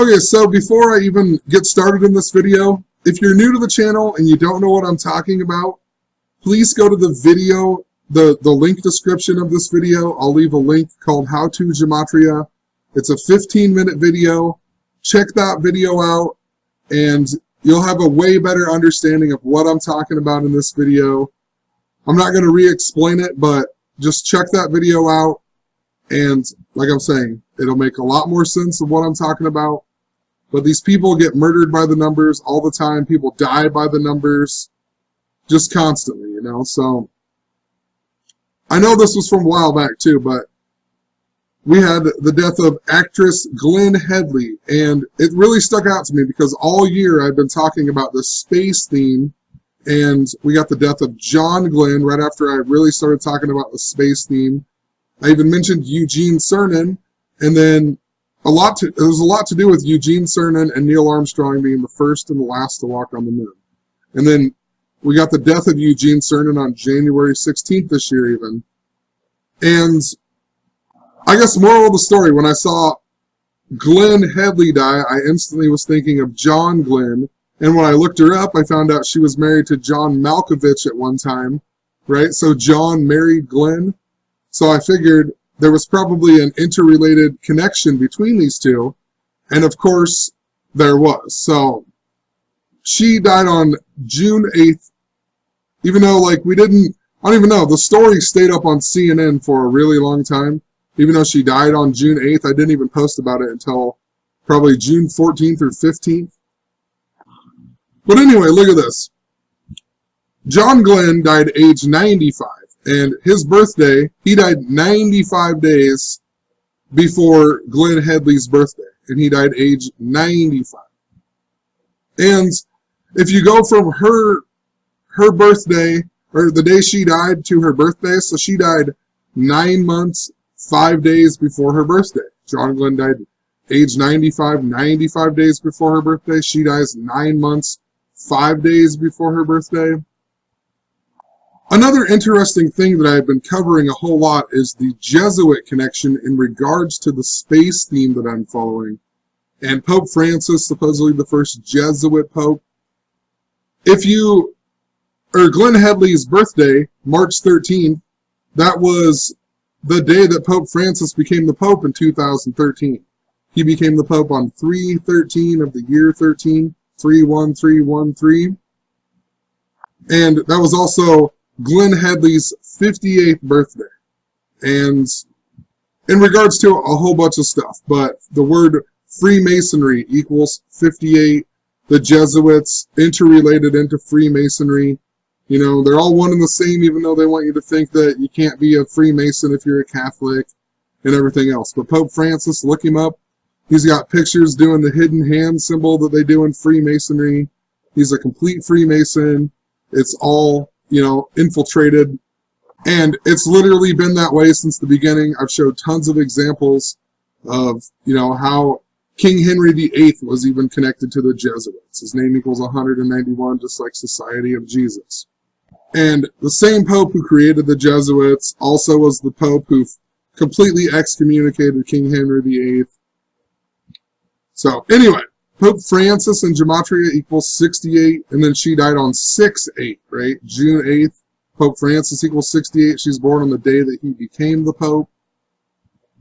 Okay, so before I even get started in this video, if you're new to the channel and you don't know what I'm talking about, please go to the video, the link description of this video. I'll leave a link called How to Gematria. It's a 15-minute video. Check that video out, and you'll have a way better understanding of what I'm talking about in this video. I'm not going to re-explain it, but just check that video out, and like I'm saying, it'll make a lot more sense of what I'm talking about. But these people get murdered by the numbers all the time. People die by the numbers just constantly, you know. So I know this was from a while back too, but we had the death of actress Glenne Headley, and it really stuck out to me because all year I've been talking about the space theme, and we got the death of John Glenn right after I really started talking about the space theme. I even mentioned Eugene Cernan, and then there was a lot to do with Eugene Cernan and Neil Armstrong being the first and the last to walk on the moon. And then we got the death of Eugene Cernan on January 16th this year even. And I guess moral of the story, when I saw Glenne Headley die, I instantly was thinking of John Glenn. And when I looked her up, I found out she was married to John Malkovich at one time, right? So John married Glenne. So I figured there was probably an interrelated connection between these two, and of course there was. So she died on June 8th, even though I don't even know, the story stayed up on CNN for a really long time. Even though she died on June 8th, I didn't even post about it until probably June 14th or 15th. But anyway, look at this. John Glenn died age 95. And his birthday, he died 95 days before Glenne Headley's birthday. And he died age 95. And if you go from her birthday, or the day she died, to her birthday, so she died 9 months, 5 days before her birthday. John Glenn died age 95, 95 days before her birthday. She dies 9 months, 5 days before her birthday. Another interesting thing that I've been covering a whole lot is the Jesuit connection in regards to the space theme that I'm following. And Pope Francis, supposedly the first Jesuit pope. Glenne Headley's birthday, March 13th, that was the day that Pope Francis became the pope in 2013. He became the pope on 3/13 of the year 13, 31313. And that was also Glenne Headley's 58th birthday. And in regards to a whole bunch of stuff, but the word Freemasonry equals 58. The Jesuits interrelated into Freemasonry. You know, they're all one and the same, even though they want you to think that you can't be a Freemason if you're a Catholic and everything else. But Pope Francis, look him up. He's got pictures doing the hidden hand symbol that they do in Freemasonry. He's a complete Freemason. It's all, you know, infiltrated. And it's literally been that way since the beginning. I've showed tons of examples of, you know, how King Henry VIII was even connected to the Jesuits. His name equals 191, just like Society of Jesus. And the same Pope who created the Jesuits also was the Pope who completely excommunicated King Henry VIII. So anyway, Pope Francis in Gematria equals 68, and then she died on 6/8, right? June 8th. Pope Francis equals 68. She's born on the day that he became the Pope.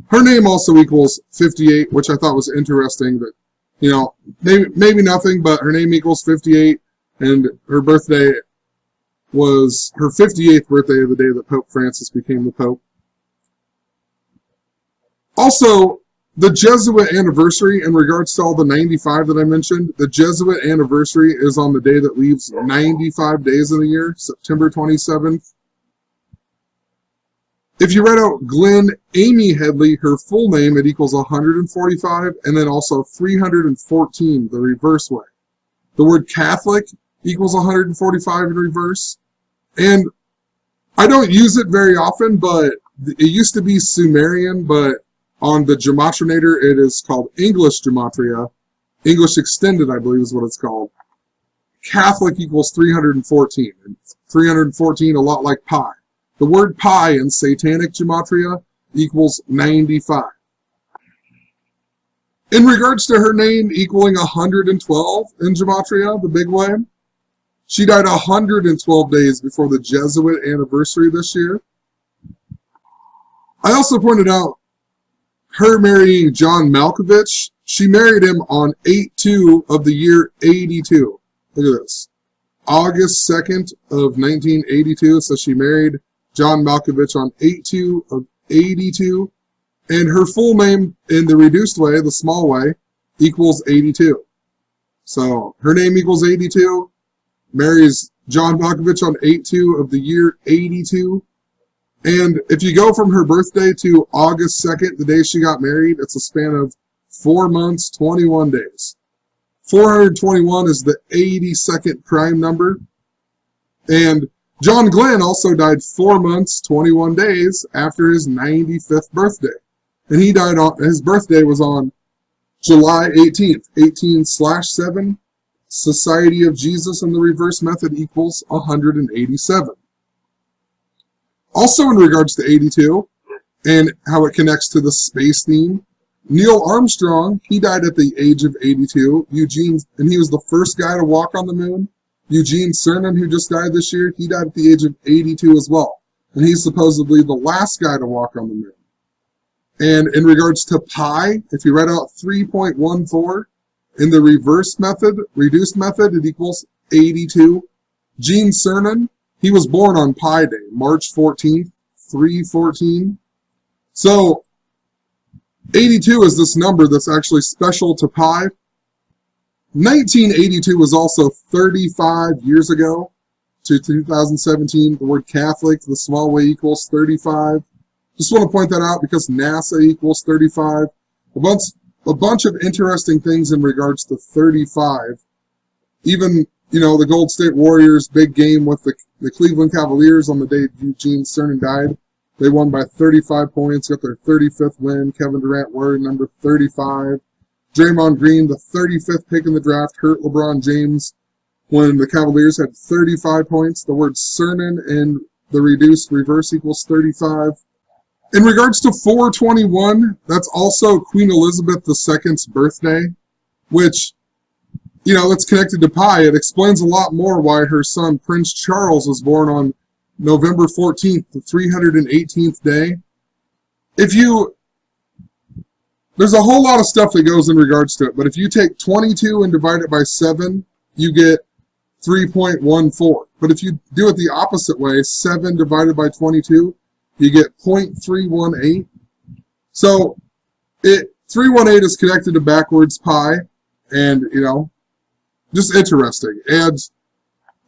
Her name also equals 58, which I thought was interesting. That, you know, maybe nothing, but her name equals 58, and her birthday was her 58th birthday of the day that Pope Francis became the Pope. Also, the Jesuit anniversary, in regards to all the 95 that I mentioned, the Jesuit anniversary is on the day that leaves 95 days in the year, September 27th. If you write out Glenne Amy Headley, her full name, it equals 145, and then also 314, the reverse way. The word Catholic equals 145 in reverse. And I don't use it very often, but it used to be Sumerian, but on the Gematrinator, it is called English Gematria. English Extended, I believe, is what it's called. Catholic equals 314. And 314, a lot like pi. The word pi in Satanic Gematria equals 95. In regards to her name equaling 112 in Gematria, the big way, she died 112 days before the Jesuit anniversary this year. I also pointed out her marrying John Malkovich. She married him on 8/2 of the year 82. Look at this. August 2nd of 1982. So she married John Malkovich on 8/2 of 82. And her full name in the reduced way, the small way, equals 82. So her name equals 82. Marries John Malkovich on 8/2 of the year 82. And if you go from her birthday to August 2nd, the day she got married, it's a span of 4 months, 21 days. 421 is the 82nd prime number. And John Glenn also died 4 months, 21 days after his 95th birthday. And he died on, his birthday was on July 18th, 18/7. Society of Jesus in the reverse method equals 187. Also in regards to 82 and how it connects to the space theme, Neil Armstrong, he died at the age of 82. And he was the first guy to walk on the moon. Eugene Cernan, who just died this year, he died at the age of 82 as well. And he's supposedly the last guy to walk on the moon. And in regards to pi, if you write out 3.14 in the reduced method, it equals 82. Gene Cernan, he was born on Pi Day, March 14th, 314. So 82 is this number that's actually special to pi. 1982 was also 35 years ago to 2017. The word Catholic, the small way equals 35. Just want to point that out because NASA equals 35. A bunch of interesting things in regards to 35. Even, the Gold State Warriors, big game with the Cleveland Cavaliers on the day Eugene Cernan died. They won by 35 points, got their 35th win. Kevin Durant wore number 35. Draymond Green, the 35th pick in the draft, hurt LeBron James when the Cavaliers had 35 points. The word Cernan in the reduced reverse equals 35. In regards to 421, that's also Queen Elizabeth II's birthday, which, that's connected to pi. It explains a lot more why her son Prince Charles was born on November 14th, the 318th day. There's a whole lot of stuff that goes in regards to it, but if you take 22 and divide it by 7, you get 3.14. But if you do it the opposite way, 7 divided by 22, you get 0.318. So 318 is connected to backwards pi, and just interesting. And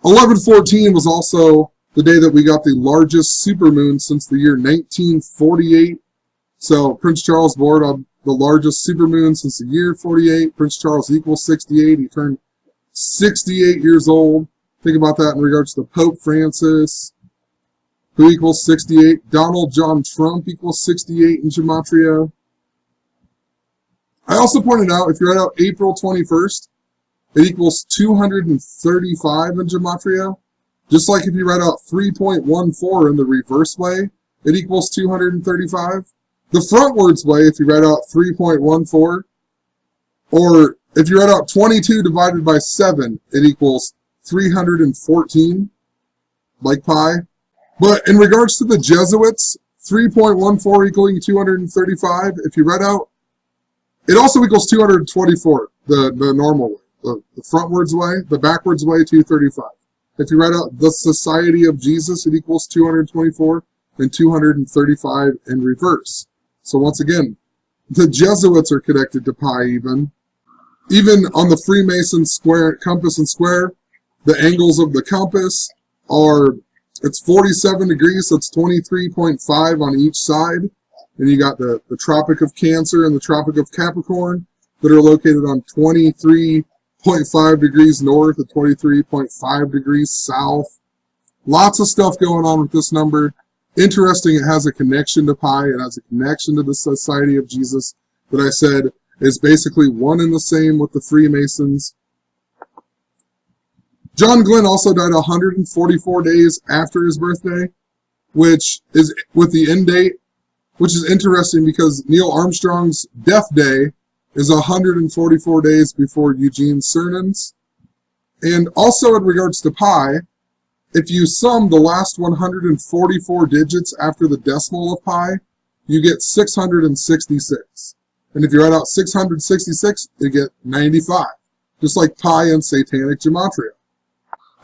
11/14 was also the day that we got the largest supermoon since the year 1948. So Prince Charles born on the largest supermoon since the year 48. Prince Charles equals 68. He turned 68 years old. Think about that in regards to Pope Francis, who equals 68. Donald John Trump equals 68 in Gematria. I also pointed out, if you write out April 21st, it equals 235 in Gematria. Just like if you write out 3.14 in the reverse way, it equals 235. The frontwards way, if you write out 3.14, or if you write out 22 divided by 7, it equals 314, like pi. But in regards to the Jesuits, 3.14 equaling 235, if you write out, it also equals 224, the normal way. The frontwards way, the backwards way, 235. If you write out the Society of Jesus, it equals 224 and 235 in reverse. So once again, the Jesuits are connected to pi even. Even on the Freemason square, compass and square, the angles of the compass are, it's 47 degrees, so it's 23.5 on each side. And you got the Tropic of Cancer and the Tropic of Capricorn that are located on 23.5 degrees north and 23.5 degrees south. Lots of stuff going on with this number. Interesting, it has a connection to pi. It has a connection to the Society of Jesus that I said is basically one and the same with the Freemasons. John Glenn also died 144 days after his birthday, which is with the end date, which is interesting because Neil Armstrong's death day is 144 days before Eugene Cernun's. And also in regards to pi, if you sum the last 144 digits after the decimal of pi, you get 666. And if you write out 666, you get 95, just like pi in Satanic Gematria.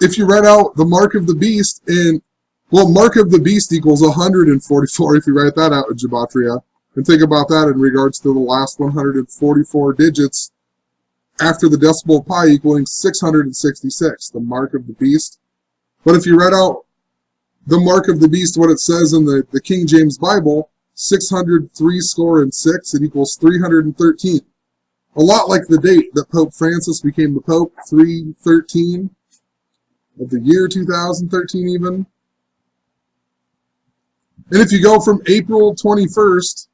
If you write out the mark of the beast mark of the beast equals 144 if you write that out in Gematria. And think about that in regards to the last 144 digits after the decimal of pi equaling 666, the mark of the beast. But if you write out the mark of the beast, what it says in the King James Bible, 603 score and 6, it equals 313. A lot like the date that Pope Francis became the Pope, 313 of the year 2013 even. And if you go from April 21st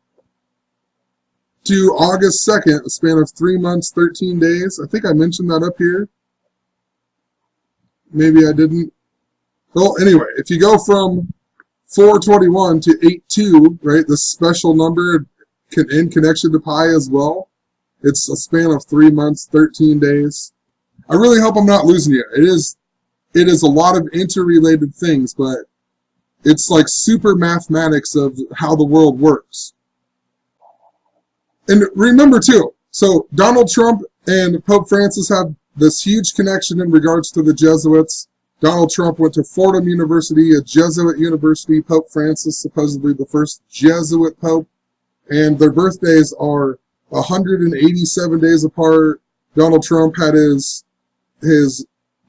to August 2nd, a span of 3 months, 13 days, I think I mentioned that up here. Maybe I didn't. Well, anyway, if you go from 421 to 82, right, this special number in connection to pi as well, it's a span of 3 months, 13 days. I really hope I'm not losing you. It is a lot of interrelated things, but it's like super mathematics of how the world works. And remember too, so Donald Trump and Pope Francis have this huge connection in regards to the Jesuits. Donald Trump went to Fordham University, a Jesuit university. Pope Francis, supposedly the first Jesuit pope. And their birthdays are 187 days apart. Donald Trump had his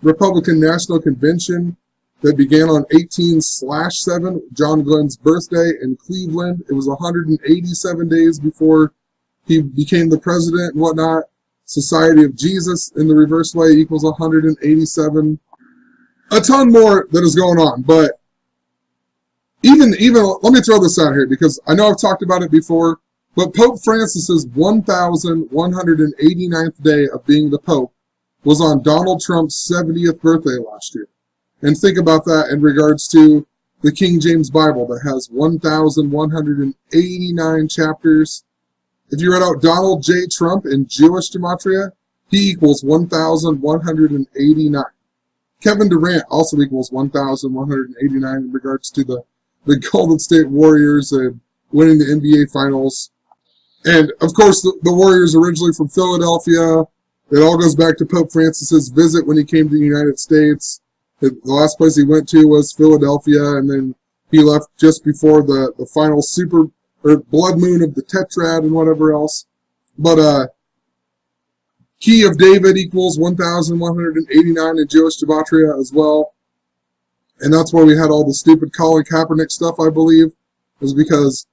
Republican National Convention that began on 18/7, John Glenn's birthday in Cleveland. It was 187 days before he became the president and whatnot. Society of Jesus in the reverse way equals 187. A ton more that is going on, but even let me throw this out here because I know I've talked about it before, but Pope Francis's 1,189th day of being the Pope was on Donald Trump's 70th birthday last year. And think about that in regards to the King James Bible that has 1,189 chapters. If you write out Donald J. Trump in Jewish Gematria, he equals 1,189. Kevin Durant also equals 1,189 in regards to the Golden State Warriors and winning the NBA Finals. And, of course, the Warriors originally from Philadelphia. It all goes back to Pope Francis's visit when he came to the United States. The last place he went to was Philadelphia, and then he left just before the final blood moon of the Tetrad and whatever else. But Key of David equals 1,189 in Jewish Gematria as well. And that's where we had all the stupid Colin Kaepernick stuff, I believe, is because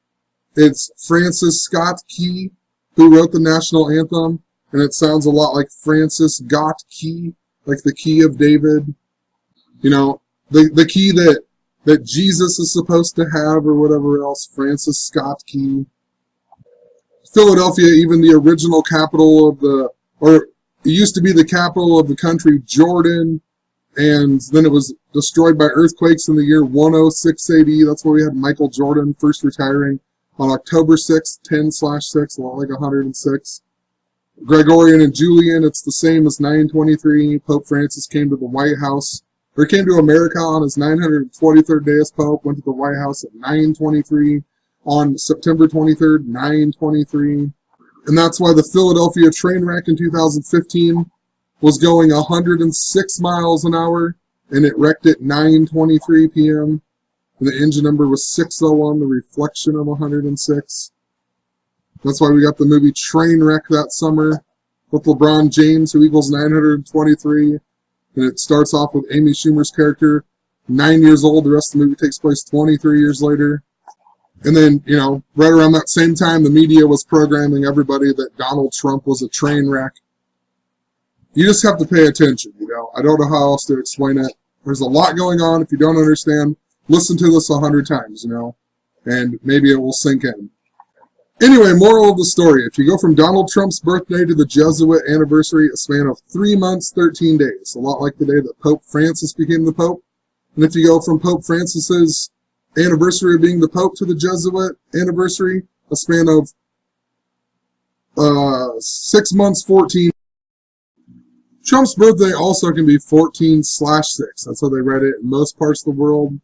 it's Francis Scott Key who wrote the national anthem, and it sounds a lot like Francis Got Key, like the Key of David. You know, the key that Jesus is supposed to have or whatever else, Francis Scott Key. Philadelphia, even the original capital of it used to be the capital of the country, Jordan, and then it was destroyed by earthquakes in the year 106 AD. That's where we had Michael Jordan first retiring on October 6th, 10/6, a lot like 106. Gregorian and Julian, it's the same as 923. Pope Francis came to the White House, or came to America on his 923rd day as Pope, went to the White House at 923 on September 23rd, 923. And that's why the Philadelphia train wreck in 2015 was going 106 miles an hour, and it wrecked at 9:23 p.m. And the engine number was 601, the reflection of 106. That's why we got the movie Trainwreck that summer with LeBron James, who equals 923. And it starts off with Amy Schumer's character, 9 years old. The rest of the movie takes place 23 years later. And then, you know, right around that same time, the media was programming everybody that Donald Trump was a train wreck. You just have to pay attention, you know. I don't know how else to explain it. There's a lot going on. If you don't understand, listen to this 100 times, you know, and maybe it will sink in. Anyway, moral of the story. If you go from Donald Trump's birthday to the Jesuit anniversary, a span of 3 months, 13 days, a lot like the day that Pope Francis became the Pope. And if you go from Pope Francis's anniversary of being the Pope to the Jesuit anniversary, a span of 6 months, 14. Trump's birthday also can be 14/6. That's how they write it in most parts of the world.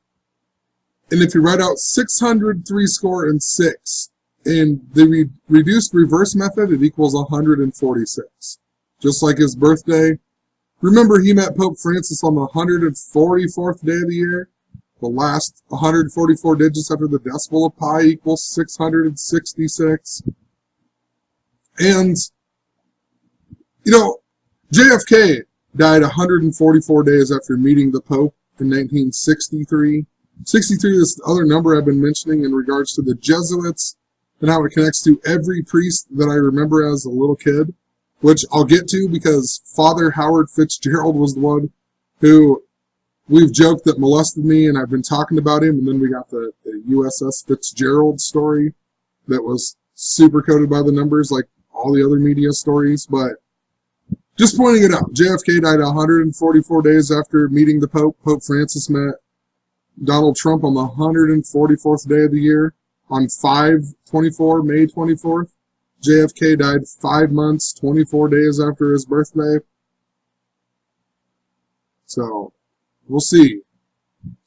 And if you write out 603 in the reduced reverse method, it equals 146. Just like his birthday. Remember, he met Pope Francis on the 144th day of the year. The last 144 digits after the decimal of pi equals 666. And, you know, JFK died 144 days after meeting the Pope in 1963. 63 is the other number I've been mentioning in regards to the Jesuits and how it connects to every priest that I remember as a little kid, which I'll get to because Father Howard Fitzgerald was the one who we've joked that molested me, and I've been talking about him, and then we got the USS Fitzgerald story that was super coded by the numbers like all the other media stories, but just pointing it out, JFK died 144 days after meeting the Pope. Pope Francis met Donald Trump on the 144th day of the year on 5/24, May 24th. JFK died 5 months, 24 days after his birthday. So, we'll see.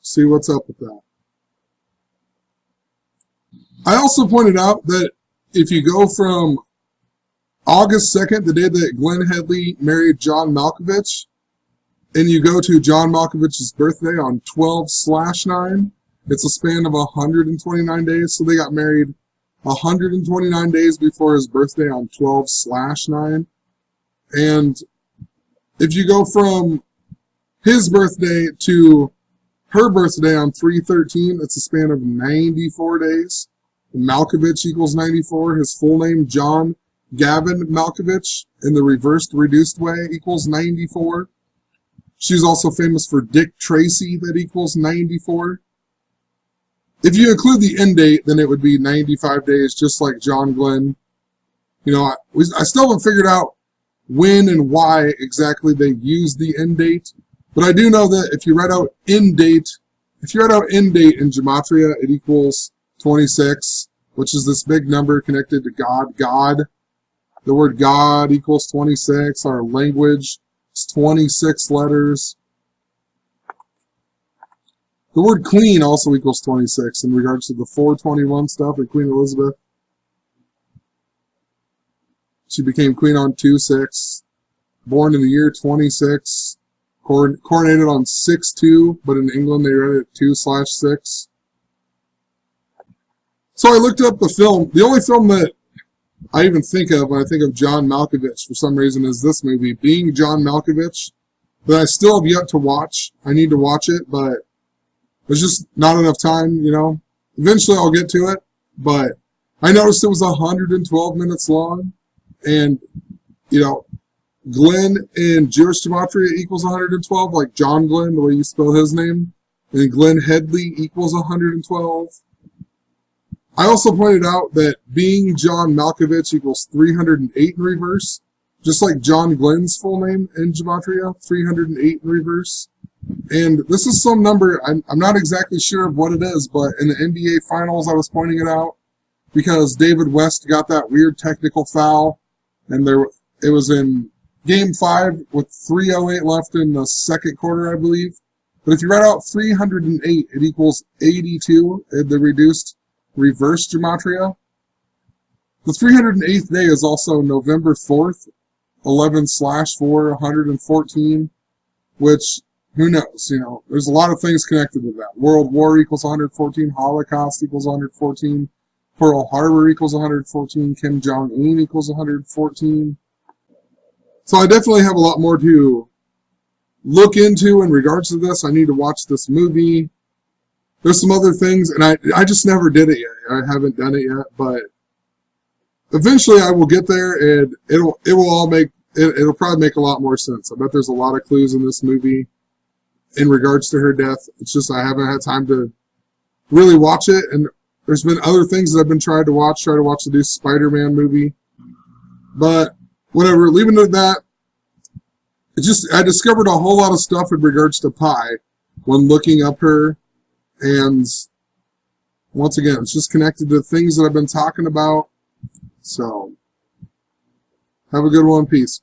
See what's up with that. I also pointed out that if you go from August 2nd, the day that Glenne Headley married John Malkovich, and you go to John Malkovich's birthday on 12/9, it's a span of 129 days. So they got married 129 days before his birthday on 12/9. And if you go from his birthday to her birthday on 3/13, it's a span of 94 days. Malkovich equals 94. His full name, John Gavin Malkovich, in the reversed reduced way, equals 94. She's also famous for Dick Tracy, that equals 94. If you include the end date, then it would be 95 days, just like John Glenn. You know, I still haven't figured out when and why exactly they use the end date, but I do know that if you write out end date in gematria, it equals 26, which is this big number connected to God. God. The word God equals 26. Our language is 26 letters. The word queen also equals 26 in regards to the 421 stuff and Queen Elizabeth. She became queen on 2/6. Born in the year 26. Coronated on 6/2, but in England they read it 2/6. So I looked up the film. The only film that I even think of when I think of John Malkovich for some reason is this movie, Being John Malkovich, that I still have yet to watch. I need to watch it, but there's just not enough time, you know. Eventually I'll get to it, but I noticed it was 112 minutes long, and, you know, Glenn in Jewish gematria equals 112, like John Glenn, the way you spell his name, and Glenne Headley equals 112. I also pointed out that Being John Malkovich equals 308 in reverse, just like John Glenn's full name in gematria, 308 in reverse. And this is some number, I'm not exactly sure of what it is, but in the NBA Finals I was pointing it out because David West got that weird technical foul, and it was in Game 5 with 3:08 left in the second quarter, I believe. But if you write out 308, it equals 82 in the reduced reverse gematria. The 308th day is also November 4th, 11/4, 114, which, who knows, you know, there's a lot of things connected with that. World War equals 114, Holocaust equals 114, Pearl Harbor equals 114, Kim Jong-un equals 114. So I definitely have a lot more to look into in regards to this. I need to watch this movie. There's some other things, and I just never did it yet. I haven't done it yet, but eventually I will get there, and it'll probably make a lot more sense. I bet there's a lot of clues in this movie in regards to her death. It's just I haven't had time to really watch it, and there's been other things that I've been trying to watch the new Spider-Man movie. But whatever, leaving it at that, I discovered a whole lot of stuff in regards to pi when looking up her. And once again, it's just connected to things that I've been talking about. So Have a good one. Peace.